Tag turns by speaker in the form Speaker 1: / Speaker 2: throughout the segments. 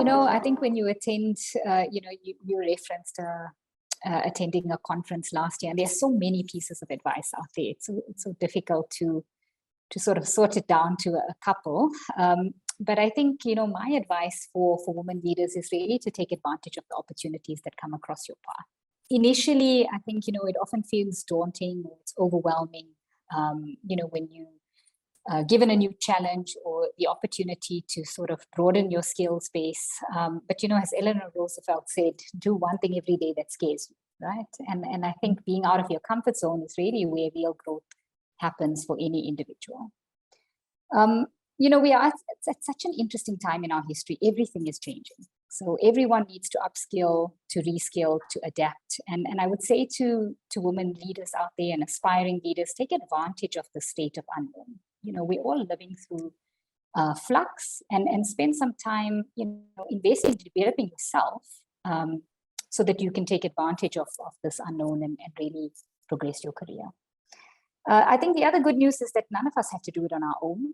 Speaker 1: I think when you attend, you referenced attending a conference last year, and there's so many pieces of advice out there. It's so difficult to sort of sort it down to a couple. But I think, my advice for women leaders is really to take advantage of the opportunities that come across your path. Initially, I think, it often feels daunting or it's overwhelming, when you given a new challenge or the opportunity to sort of broaden your skills base. But, as Eleanor Roosevelt said, do one thing every day that scares you, right? And I think being out of your comfort zone is really where real growth happens for any individual. We are at such an interesting time in our history. Everything is changing. So everyone needs to upskill, to reskill, to adapt. And I would say to women leaders out there and aspiring leaders, take advantage of the state of unknown. We're all living through flux, and spend some time, investing in developing yourself so that you can take advantage of this unknown and really progress your career. I think the other good news is that none of us have to do it on our own.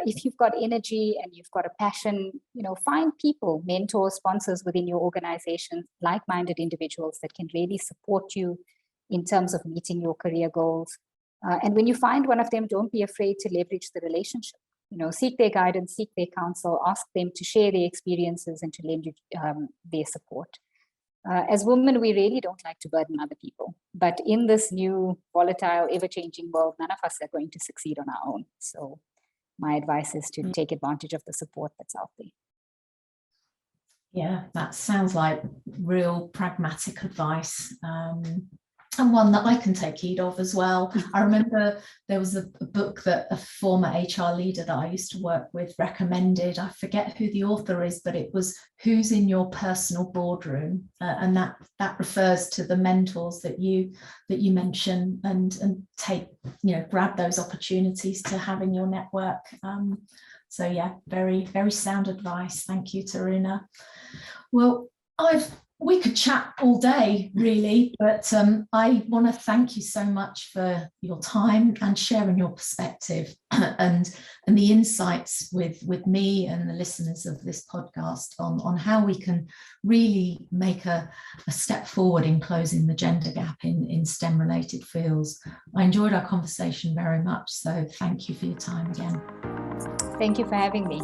Speaker 1: If you've got energy and you've got a passion, find people, mentors, sponsors within your organization, like-minded individuals that can really support you in terms of meeting your career goals. And when you find one of them, don't be afraid to leverage the relationship. Seek their guidance, seek their counsel, ask them to share their experiences and to lend you their support. As women, we really don't like to burden other people. But in this new, volatile, ever-changing world, none of us are going to succeed on our own. So my advice is to take advantage of the support that's out there.
Speaker 2: Yeah, that sounds like real pragmatic advice. And one that I can take heed of as well. I remember there was a book that a former HR leader that I used to work with recommended. I forget who the author is, but it was Who's in Your Personal Boardroom, and that refers to the mentors that you mention, and take, grab those opportunities to have in your network. So yeah, very, very sound advice. Thank you, Taruna. Well, we could chat all day, really, but I want to thank you so much for your time and sharing your perspective and the insights with me and the listeners of this podcast on how we can really make a step forward in closing the gender gap in STEM-related fields. I enjoyed our conversation very much, so thank you for your time again.
Speaker 1: Thank you for having me.